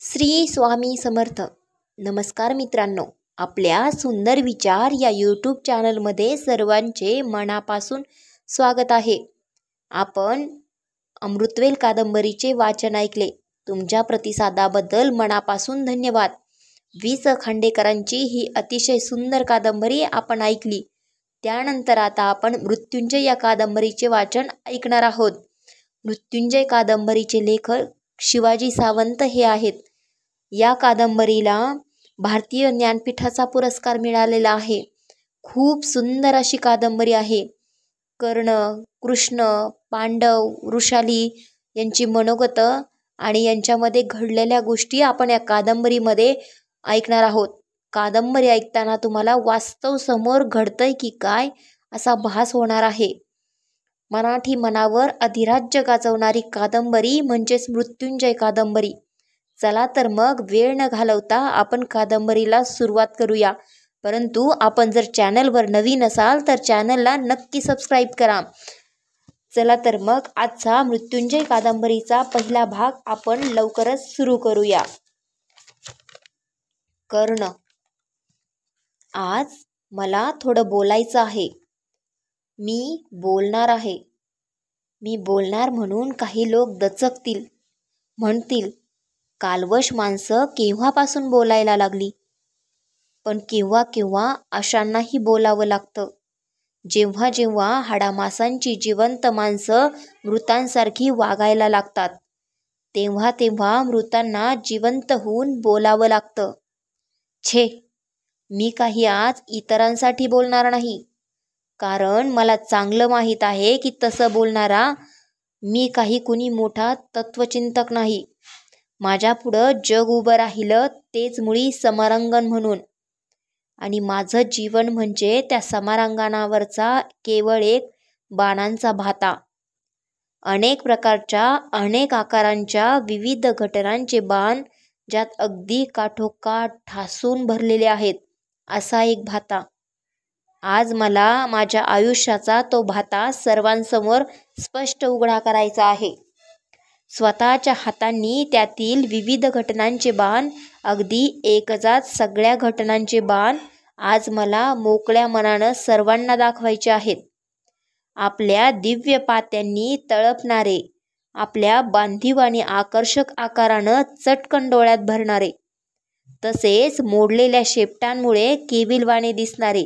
श्री स्वामी समर्थ. नमस्कार मित्रांनो, आपल्या सुंदर विचार या यूट्यूब चॅनलमध्ये सर्वांचे मनापासून स्वागत आहे. आपण अमृतवेल कादंबरीचे वाचन ऐकले. तुमच्या प्रतिसादाबद्दल मनापासून धन्यवाद. वि.स. खांडेकरांची ही अतिशय सुंदर कादंबरी आपण ऐकली. त्यानंतर आता आपण मृत्युंजय या कादंबरीचे वाचन ऐकणार आहोत. मृत्युंजय कादंबरीचे लेखक शिवाजी सावंत हे आहेत. या कादंबरीला भारतीय ज्ञानपीठाचा पुरस्कार मिळालेला आहे. खूप सुंदर अशी कादंबरी आहे. कर्ण, कृष्ण, पांडव, वृषाली यांची मनोगत आणि यांच्यामध्ये घडलेल्या गोष्टी आपण या कादंबरीमध्ये ऐकणार आहोत. कादंबरी ऐकताना तुम्हाला वास्तव समोर घडतंय की काय असा भास होणार आहे. मराठी मनावर अधिराज्य गाजवणारी कादंबरी म्हणजेच मृत्युंजय कादंबरी. चला तर मग वेळ न घालवता आपण कादंबरीला सुरुवात करूया. परंतु आपण जर चॅनलवर नवीन असाल तर चॅनलला नक्की सबस्क्राईब करा. चला तर मग आजचा मृत्युंजय कादंबरीचा पहिला भाग आपण लवकरच सुरू करूया. कर्ण. आज मला थोडं बोलायचं आहे. मी बोलणार आहे. मी बोलणार म्हणून काही लोक दचकतील, म्हणतील कालवश माणसं केव्हापासून बोलायला लागली. पण केव्हा केव्हा अशांनाही बोलावं लागतं. जेव्हा जेव्हा हाडामासांची जिवंत माणसं मृतांसारखी वागायला लागतात, तेव्हा तेव्हा मृतांना जिवंत होऊन बोलावं लागतं. छे, मी काही आज इतरांसाठी बोलणार नाही. कारण मला चांगलं माहीत आहे की तसं बोलणारा मी काही कुणी मोठा तत्वचिंतक नाही. माझ्यापुढं जग उभं राहिलं तेच मुळी समरांगण म्हणून, आणि माझं जीवन म्हणजे त्या समरांगणावरचा केवळ एक बाणांचा भाता. अनेक प्रकारच्या, अनेक आकारांच्या विविध घटनांचे बाण ज्यात अगदी काठोकाठ ठासून भरलेले आहेत, असा एक भाता. आज मला माझ्या आयुष्याचा तो भाता सर्वांसमोर स्पष्ट उघडा करायचा आहे. स्वतःच्या हातांनी त्यातील विविध घटनांचे बाण, अगदी एकजात सगळ्या घटनांचे बाण आज मला मोकळ्या मनानं सर्वांना दाखवायचे आहेत. आपल्या दिव्य पात्यांनी तळपणारे, आपल्या बांधीव आणि आकर्षक आकारानं चटकन डोळ्यात भरणारे, तसेच मोडलेल्या शेपटांमुळे केविलवाणे दिसणारे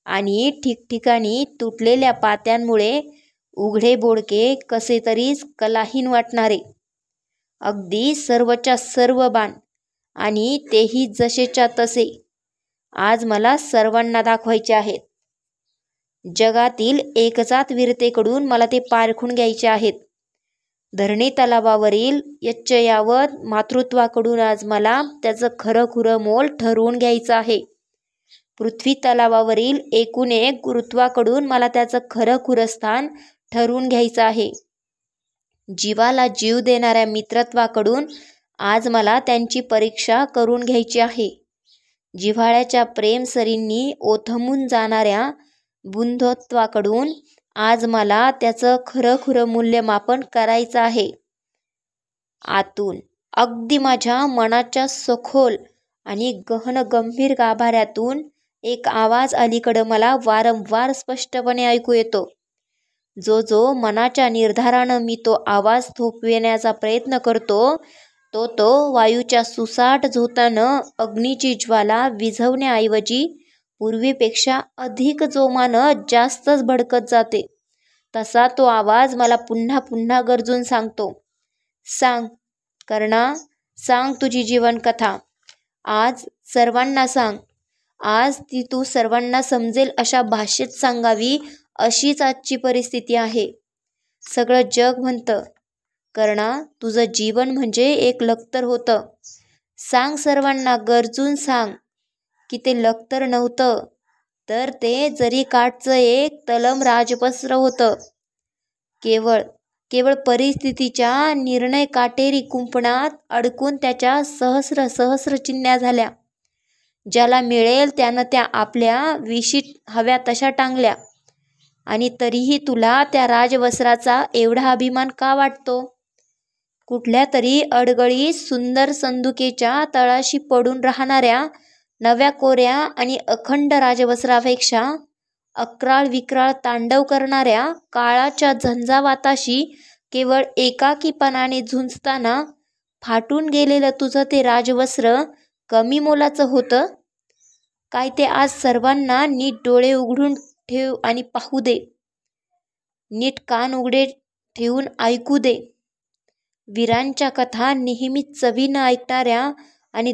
आणि ठिकठिकाणी तुटलेल्या पात्यांमुळे उघडे बोडके कसे तरीच कलाहीन वाटणारे, अगदी सर्वच्या सर्व बाण, आणि तेही जसेच्या तसे, आज मला सर्वांना दाखवायचे आहेत. जगातील एकजात वीरतेकडून मला ते पारखून घ्यायचे आहेत. धरणी तलावावरील यच्चयावत मातृत्वाकडून आज मला त्याचं खरंखुरं मोल ठरवून घ्यायचं आहे. पृथ्वी तलावावरील एकूण एक गुरुत्वाकडून मला त्याचं खरंखुरं स्थान ठरवून घ्यायचं आहे. जीवाला जीव देणाऱ्या मित्रत्वाकडून आज मला त्यांची परीक्षा करून घ्यायची आहे. जिव्हाळ्याच्या प्रेमसरींनी ओथंबून जाणाऱ्या बंधुत्वाकडून आज मला त्याचं खरंखुरं मूल्यमापन करायचं आहे. आतून, अगदी माझ्या मनाच्या सखोल आणि गहन गंभीर गाभाऱ्यातून एक आवाज अलीकडं मला वारंवार स्पष्टपणे ऐकू येतो. जो मनाच्या निर्धारानं मी तो आवाज थोपविण्याचा प्रयत्न करतो, तो वायूच्या सुसाट झोतानं अग्नीची ज्वाला विझवण्याऐवजी पूर्वीपेक्षा अधिक जोमानं जास्तच भडकत जाते. तसा तो आवाज मला पुन्हा पुन्हा गरजून सांगतो, सांग कर्णा, सांग तुझी जीवनकथा. आज सर्वांना सांग. आज ती तू सर्वांना समजेल अशा भाषेत सांगावी, अशीच आजची परिस्थिती आहे. सगळं जग म्हणतं, कर्णा, तुझं जीवन म्हणजे एक लख्तर होतं. सांग सर्वांना, गरजून सांग की ते लख्तर नव्हतं, तर ते जरीकाठचं एक तलम राजपस्त्र होतं. केवळ परिस्थितीच्या निर्णय काटेरी कुंपणात अडकून त्याच्या सहस्र चिंध्या झाल्या. ज्याला मिळेल त्यानं त्या आपल्या विशीत हव्या तशा टांगल्या, आणि तरीही तुला त्या राजवस्त्राचा एवढा अभिमान का वाटतो? कुठल्या तरी अडगळीत सुंदर संदुकेच्या तळाशी पडून राहणाऱ्या नव्या कोऱ्या आणि अखंड राजवस्त्रापेक्षा अक्राळ विक्राळ तांडव करणाऱ्या काळाच्या झंझावाताशी केवळ एकाकीपणाने झुंजताना फाटून गेलेलं तुझं ते राजवस्त्र कमी मोलाचं होतं काय ते आज सर्वांना नीट डोळे उघडून ठेव आणि पाहू दे, नीट कान उघडे ठेवून ऐकू दे. वीरांच्या कथा नेहमीच चवीनं ऐकणाऱ्या आणि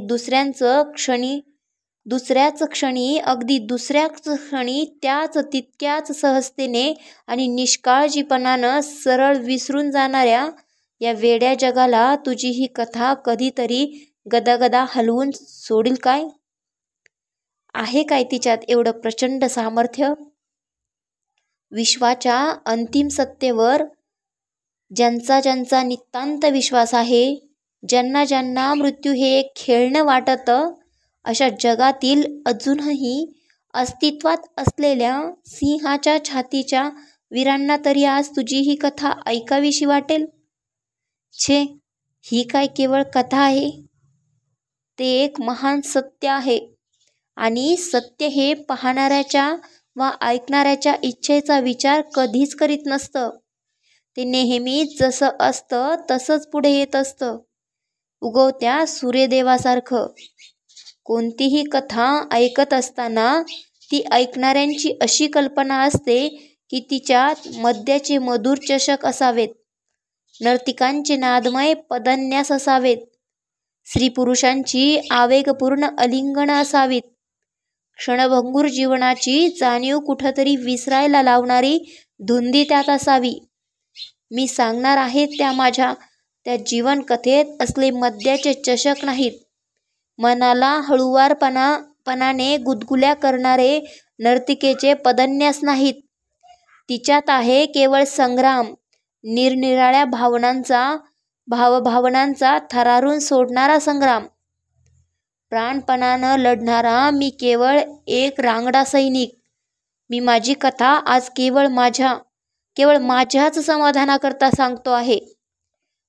दुसऱ्याच क्षणी अगदी दुसऱ्याच क्षणी त्याच तितक्याच सहजतेने आणि निष्काळजीपणानं सरळ विसरून जाणाऱ्या या वेड्या जगाला तुझी ही कथा कधीतरी गदागदा हलवून सोडील काय? आहे काय तिच्यात एवढं प्रचंड सामर्थ्य? विश्वाच्या अंतिम सत्तेवर ज्यांचा नितांत विश्वास आहे, ज्यांना मृत्यू हे एक खेळणं वाटतं, अशा जगातील अजूनही अस्तित्वात असलेल्या सिंहाच्या छातीच्या वीरांना तरी आज तुझी ही कथा ऐकावीशी वाटेल. छे, ही काय केवळ कथा आहे? ते एक महान सत्य आहे. आणि सत्य हे पाहणाऱ्याच्या वा ऐकणाऱ्याच्या इच्छेचा विचार कधीच करीत नसतं. ते नेहमीच जसं असतं तसंच पुढे येत असतं, उगवत्या सूर्यदेवासारखं. कोणतीही कथा ऐकत असताना ती ऐकणाऱ्यांची अशी कल्पना असते की तिच्यात मद्याचे मधुर चषक असावेत, नर्तिकांचे नादमय पदन्यास असावेत, स्त्रीपुरुषांची आवेगपूर्ण आलिंगनं असावीत, क्षणभंगूर जीवनाची जाणीव कुठंतरी विसरायला लावणारी धुंदी त्यात असावी. मी सांगणार आहे त्या जीवनकथेत असले मद्याचे चषक नाहीत, मनाला हळुवारपणाने गुदगुल्या करणारे नर्तिकेचे पदन्यास नाहीत. तिच्यात आहे केवळ संग्राम, निरनिराळ्या भावभावनांचा थरारून सोडणारा संग्राम. प्राणपणानं लढणारा मी केवळ एक रांगडा सैनिक. मी माझी कथा आज केवळ माझ्याच समाधानाकरता सांगतो आहे.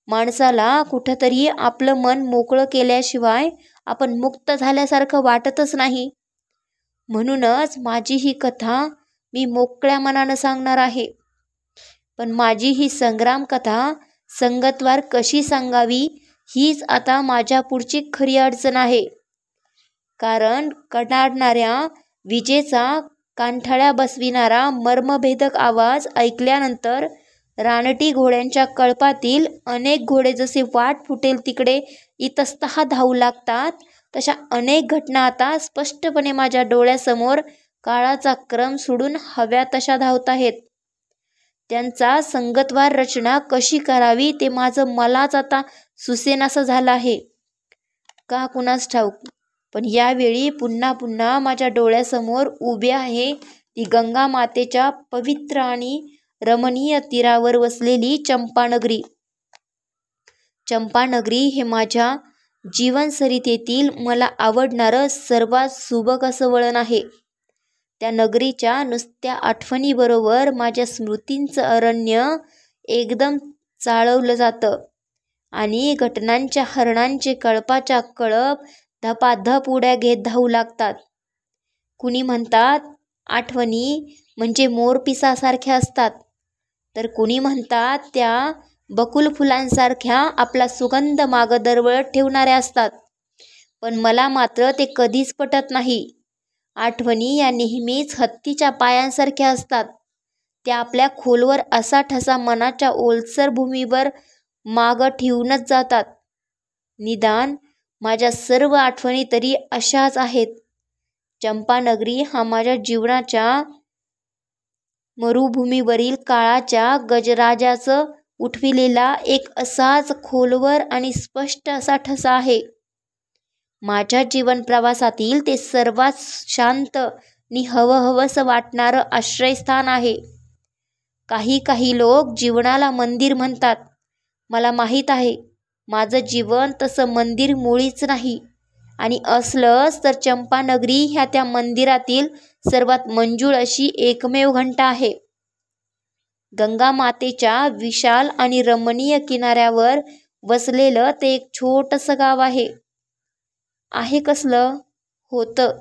माणसाला कुठंतरी आपलं मन मोकळं केल्याशिवाय आपण मुक्त झाल्यासारखं वाटतच नाही. म्हणूनच माझी ही कथा मी मोकळ्या मनानं सांगणार आहे. पण माझी ही संग्राम कथा संगतवार कशी सांगावी हीच आता माझ्या पुढची खरी अडचण आहे. कारण कडाडणाऱ्या विजेचा कानठळ्या बसविणारा मर्मभेदक आवाज ऐकल्यानंतर रानटी घोड्यांच्या कळपातील अनेक घोडे जसे वाट फुटेल तिकडे इतस्ततः धावू लागतात, तशा अनेक घटना आता स्पष्टपणे माझ्या डोळ्यासमोर काळाचा क्रम सोडून हव्या तशा धावत आहेत. त्यांचा संगतवार रचना कशी करावी ते माझं मलाच आता सुसेनासं झालं आहे. का कुणास ठाऊक, पण यावेळी पुन्हा माझ्या डोळ्यासमोर उभी आहे ती गंगा मातेच्या पवित्र आणि रमणीय तीरावर वसलेली चंपानगरी. चंपानगरी हे माझ्या जीवनसरितेतील मला आवडणारं सर्वात सुबक असं वळण आहे. त्या नगरीच्या नुसत्या आठवणीबरोबर माझ्या स्मृतींचं अरण्य एकदम चाळवलं जातं आणि घटनांच्या हरणांचे कळपाच्या कळप धपाधप उड्या घेत धावू लागतात. कुणी म्हणतात आठवणी म्हणजे मोरपिसासारख्या असतात, तर कुणी म्हणतात त्या बकुल फुलांसारख्या आपला सुगंध मागं दरवळत ठेवणाऱ्या असतात. पण मला मात्र ते कधीच पटत नाही. आठवणी या नेहमीच हत्तीच्या पायांसारख्या असतात. त्या आपल्या खोलवर असा ठसा मनाच्या ओलसर भूमीवर मागं ठेवूनच जातात. निदान माझ्या सर्व आठवणी तरी अशाच आहेत. चंपानगरी हा माझ्या जीवनाच्या मरुभूमीवरील काळाच्या गजराजाचं उठविलेला एक असाच खोलवर आणि स्पष्ट असा ठसा आहे. माझ्या जीवन प्रवासातील ते सर्वात शांत आणि हवंहवंसं वाटणारं आश्रयस्थान आहे. काही लोक जीवनाला मंदिर म्हणतात. मला माहीत आहे माझं जीवन तसं मंदिर मुळीच नाही, आणि असलंच तर चंपानगरी ह्या त्या मंदिरातील सर्वात मंजूळ अशी एकमेव घंटा आहे. गंगा मातेच्या विशाल आणि रमणीय किनाऱ्यावर वसलेलं ते एक छोटंसं गाव आहे कसलं होतं.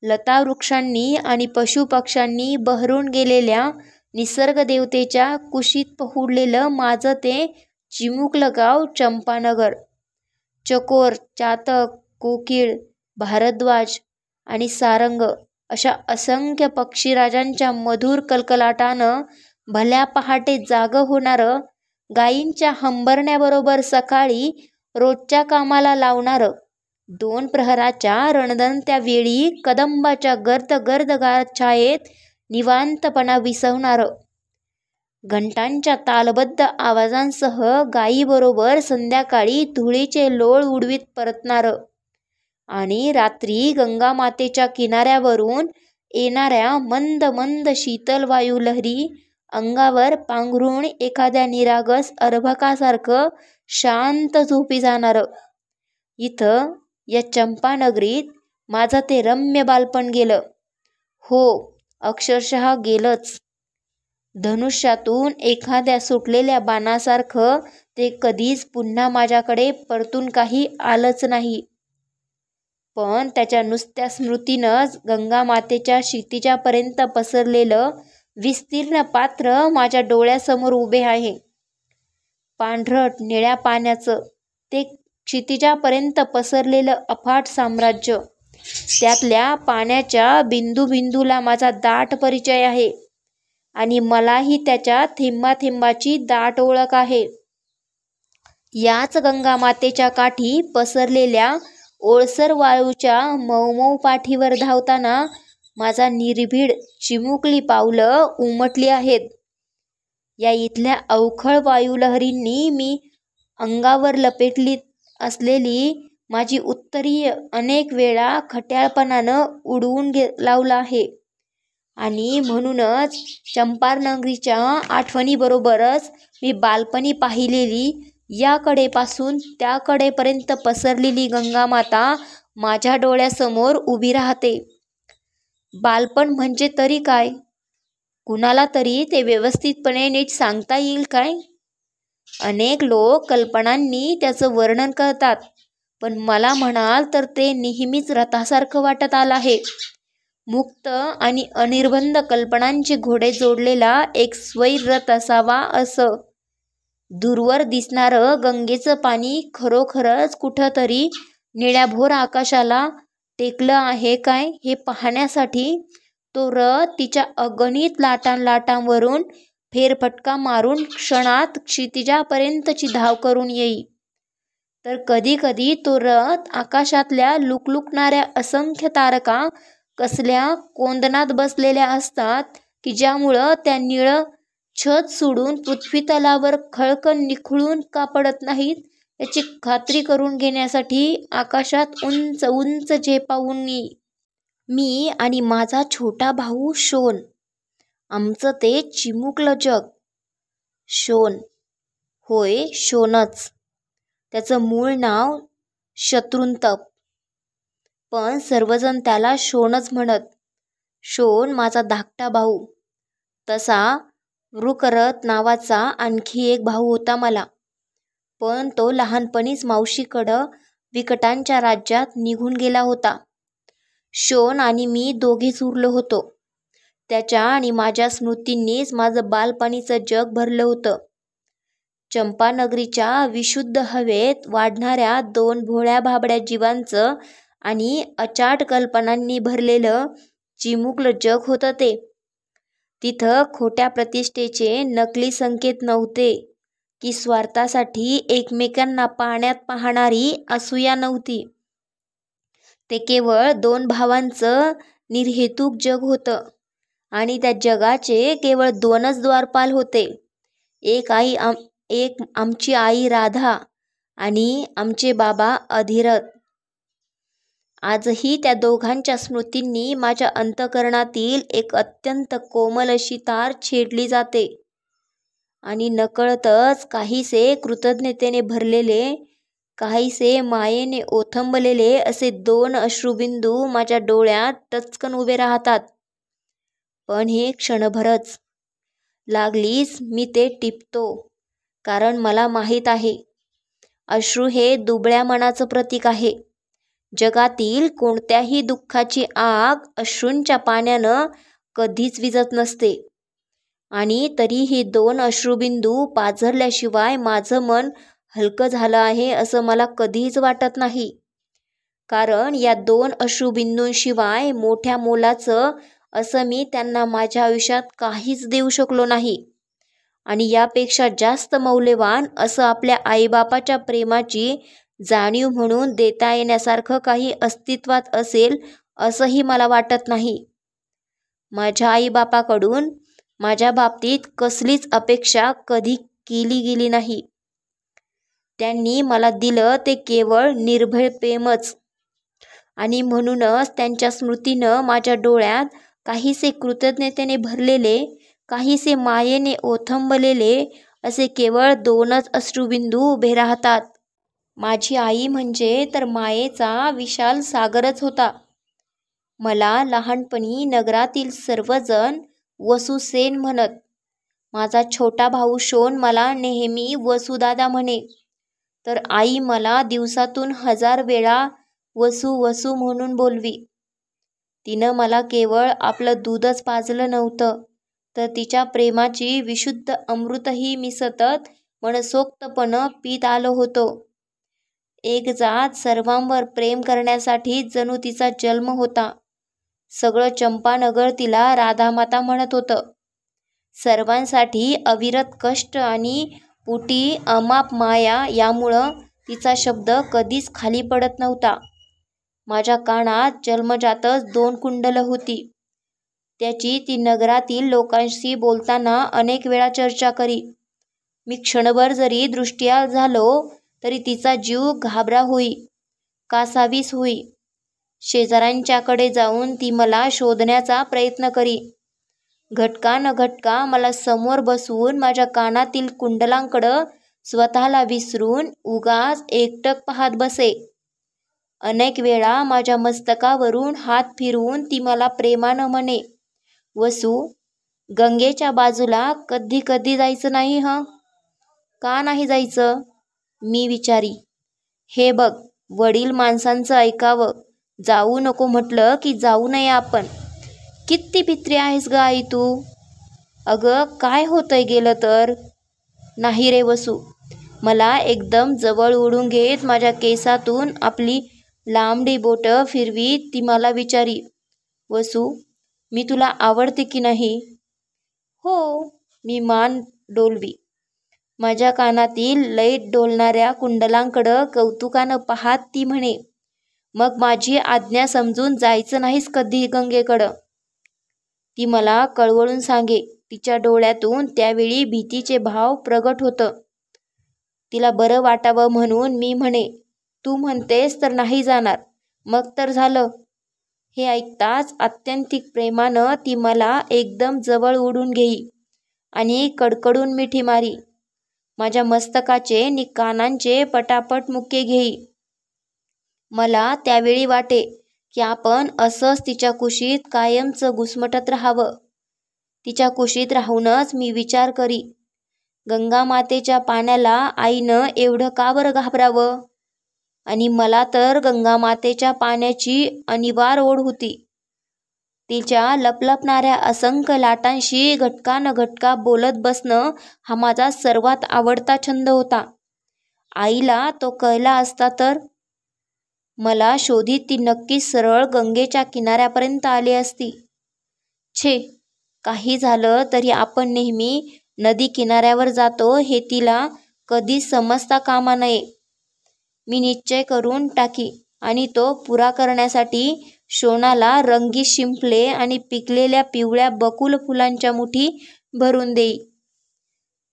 लता वृक्षांनी आणि पशुपक्ष्यांनी बहरून गेलेल्या निसर्ग देवतेच्या कुशीत पहुडलेलं माझं ते चिमुकलं गाव चंपानगर. चकोर, चातक, कोकिळ, भारद्वाज आणि सारंग अशा असंख्य पक्षीराजांच्या मधुर कलकलाटानं भल्या पहाटे जागं होणारं, गायींच्या हंबरण्याबरोबर सकाळी रोजच्या कामाला लावणारं, 2 प्रहराच्या रणदणत्या वेळी कदंबाच्या गर्द गर्द छायेत निवांतपणा विसवणारं, घंटांच्या तालबद्ध आवाजांसह गायीबरोबर संध्याकाळी धुळीचे लोळ उडवीत परतणारं आणि रात्री गंगामातेच्या किनाऱ्यावरून येणाऱ्या मंद मंद शीतल वायुलहरी अंगावर पांघरून एखाद्या निरागस अर्भकासारखं शांत झोपी जाणारं. इथं या चंपानगरीत माझं ते रम्य बालपण गेलं. हो, अक्षरशः गेलंच. धनुष्यातून एखाद्या सुटलेल्या बाणासारखं ते कधीच पुन्हा माझ्याकडे परतून काही आलंच नाही. पण त्याच्या नुसत्या स्मृतीनंच गंगामातेच्या क्षितिजापर्यंत पसरलेलं विस्तीर्ण पात्र माझ्या डोळ्यासमोर उभे आहे. पांढरट निळ्या पाण्याचं ते क्षितिजापर्यंत पसरलेलं अफाट साम्राज्य. त्यातल्या पाण्याच्या बिंदूला माझा दाट परिचय आहे आणि मलाही त्याच्या थेंबाथेंबाची दाट ओळख आहे. याच गंगामातेच्या काठी पसरलेल्या ओलसर वाळूच्या मऊ पाठीवर धावताना माझा निर्भीड चिमुकली पावलं उमटली आहेत. या इथल्या अवखळ वायुलहरींनी मी अंगावर लपेटली असलेली माझी उत्तरीय अनेक वेळा खट्याळपणानं उडवून लावलं आहे. आणि म्हणूनच चंपानगरीच्या आठवणीबरोबरच मी बालपणी पाहिलेली या कडेपासून त्या कडेपर्यंत पसरलेली गंगामाता माझ्या डोळ्यासमोर उभी राहते. बालपण म्हणजे तरी काय? कुणाला तरी ते व्यवस्थितपणे नीट सांगता येईल काय? अनेक लोक कल्पनांनी त्याचं वर्णन करतात, पण मला म्हणाल तर ते नेहमीच रथासारखं वाटत आलं आहे. मुक्त आणि अनिर्बंध कल्पनांचे घोडे जोडलेला एक स्वैर रथ असावा असं. दूरवर दिसणारं गंगेचं पाणी खरोखरच कुठंतरी निळ्याभोर आकाशाला टेकलं आहे काय हे पाहण्यासाठी तो रथ तिच्या अगणित लाटांवरून फेरफटका मारून क्षणात क्षितिजापर्यंतची धाव करून येई. तर कधी कधी तो रथ आकाशातल्या लुकलुकणाऱ्या असंख्य तारका कसल्या कोंदणात बसलेल्या असतात की ज्यामुळं त्या निळं छत सोडून पृथ्वीतलावर खळखळ निखळून का पडत नाहीत याची खात्री करून घेण्यासाठी आकाशात उंच उंच झेपावून मी आणि माझा छोटा भाऊ शोन, आमचं ते चिमुकलं जग. शोन, होय शोनच. त्याचं मूळ नाव शत्रुंतप, पण सर्वजण त्याला शोनच म्हणत. शोन माझा धाकटा भाऊ. तसा वृकरथ नावाचा आणखी एक भाऊ होता मला, पण तो लहानपणीच मावशीकडं विकटांच्या राज्यात निघून गेला होता. शोन आणि मी दोघेच उरलो होतो. त्याच्या आणि माझ्या स्मृतींनीच माझं बालपणीचं जग भरलं होतं. चंपानगरीच्या विशुद्ध हवेत वाढणाऱ्या 2 भोळ्या भाबड्या जीवांचं आणि अचाट कल्पनांनी भरलेलं चिमुकलं जग होतं ते. तिथं खोट्या प्रतिष्ठेचे नकली संकेत नव्हते की स्वार्थासाठी एकमेकांना पाण्यात पाहणारी असूया नव्हती. ते केवळ 2 भावांचं निर्हेतुक जग होतं आणि त्या जगाचे केवळ 2च द्वारपाल होते. एक आमची आई राधा आणि आमचे बाबा अधिरथ. आजही त्या दोघांच्या स्मृतींनी माझ्या अंतःकरणातील एक अत्यंत कोमल अशी तार छेडली जाते आणि नकळतच काहीसे कृतज्ञतेने भरलेले, काहीसे मायेने ओथंबलेले असे 2 अश्रुबिंदू माझ्या डोळ्यात टचकन उभे राहतात. पण हे क्षणभरच. लागलीच मी ते टिपतो कारण मला माहीत आहे, अश्रू हे दुबळ्या मनाचं प्रतीक आहे. जगातील कोणत्याही दुःखाची आग अश्रूंच्या पाण्यानं कधीच विझत नसते. आणि तरीही 2 अश्रुबिंदू पाझरल्याशिवाय माझं मन हलकं झालं आहे असं मला कधीच वाटत नाही. कारण या 2 अश्रुबिंदूंशिवाय मोठ्या मोलाचं असं मी त्यांना माझ्या आयुष्यात काहीच देऊ शकलो नाही. आणि यापेक्षा जास्त मौल्यवान असं आपल्या आईबापाच्या प्रेमाची जाणीव म्हणून देता येण्यासारखं काही अस्तित्वात असेल असंही मला वाटत नाही. माझ्या आईबापाकडून माझ्या बाबतीत कसलीच अपेक्षा कधी केली गेली नाही. त्यांनी मला दिलं ते केवळ निर्भय प्रेमच. आणि म्हणूनच त्यांच्या स्मृतीनं माझ्या डोळ्यात काहीसे कृतज्ञतेने भरलेले, काहीसे मायेने ओथंबलेले असे केवळ 2च अश्रुबिंदू उभे राहतात. माझी आई म्हणजे तर मायेचा विशाल सागरच होता. मला लहानपणी नगरातील सर्वजण वसुसेन म्हणत. माझा छोटा भाऊ शोन मला नेहमी वसुदादा म्हणे. तर आई मला दिवसातून 1000 वेळा वसू वसू म्हणून बोलवी. तिनं मला केवळ आपलं दूधच पाजलं नव्हतं, तर तिच्या प्रेमाची विशुद्ध अमृतही मी सतत मनसोक्तपणं पीत आलो होतो. एक जात सर्वांवर प्रेम करण्यासाठी जणू तिचा जन्म होता. सगळं चंपानगर तिला राधामाता म्हणत होतं. सर्वांसाठी अविरत कष्ट आणि पोटी अमाप माया, यामुळं तिचा शब्द कधीच खाली पडत नव्हता. माझ्या कानात जन्मजातच 2 कुंडलं होती. त्याची ती नगरातील लोकांशी बोलताना अनेक वेळा चर्चा करी. मी क्षणभर जरी दृष्टिआड झालो तरी तिचा जीव घाबरा होई, कासावीस होई. शेजाऱ्यांच्याकडे जाऊन ती मला शोधण्याचा प्रयत्न करी. घटका न घटका मला समोर बसवून माझ्या कानातील कुंडलांकडं स्वतःला विसरून उगाच एकटक पाहत बसे. अनेक वेळा माझ्या मस्तकावरून हात फिरवून ती मला प्रेमानं म्हणे, वसू, गंगेच्या बाजूला कधी कधी जायचं नाही हं? का नाही जायचं? मी विचारी. हे बघ, वडील माणसांचं ऐकावं. जाऊ नको म्हटलं की जाऊ नये आपण. किती भित्री आहेस ग आई तू. अगं काय होतंय गेलं तर. नाही रे वसू. मला एकदम जवळ ओढून घेत माझ्या केसातून आपली लांबडी बोटं फिरवीत ती मला विचारी, वसू, मी तुला आवडते की नाही? हो, मी मान डोलवी. माझ्या कानातील लयीत डोलणाऱ्या कुंडलांकडं कौतुकानं पाहात ती म्हणे, मग माझी आज्ञा समजून जायचं नाहीस कधी गंगेकडं. ती मला कळवळून सांगे. तिच्या डोळ्यातून त्यावेळी भीतीचे भाव प्रगट होतं. तिला बरं वाटावं म्हणून मी म्हणे, तू म्हणतेस तर नाही जाणार. मग तर झालं. हे ऐकताच आत्यंतिक प्रेमानं ती मला एकदम जवळ ओढून घेई आणि कडकडून मिठी मारी. माझ्या मस्तकाचे नि कानांचे पटापट मुके घेई. मला त्यावेळी वाटे की आपण असंच तिच्या कुशीत कायमचं घुसमटत राहावं. तिच्या कुशीत राहूनच मी विचार करी, गंगामातेच्या पाण्याला आईनं एवढं का बरं घाबरावं? आणि मला तर गंगामातेच्या पाण्याची अनिवार्य ओढ होती. तिच्या लपलपणाऱ्या असंख्य लाटांशी घटका न घटका बोलत बसणं हा माझा सर्वात आवडता छंद होता. आईला तो कळला असता तर. मला शोधित ती नक्कीच सरळ गंगेच्या किनाऱ्यापर्यंत आली असती. छे, काही झालं तरी आपण नेहमी नदी किनाऱ्यावर जातो हे तिला कधीच समजता कामा नये. मी निश्चय करून टाकी आणि तो पुरा करण्यासाठी शोणाला रंगीत शिंपले आणि पिकलेल्या पिवळ्या बकुल फुलांच्या मुठी भरून देई.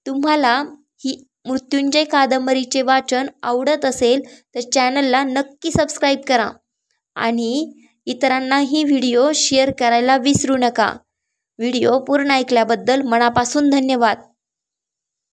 तुम्हाला ही मृत्युंजय कादंबरीचे वाचन आवडत असेल तर चॅनलला नक्की सबस्क्राईब करा आणि इतरांनाही व्हिडिओ शेअर करायला विसरू नका. व्हिडिओ पूर्ण ऐकल्याबद्दल मनापासून धन्यवाद.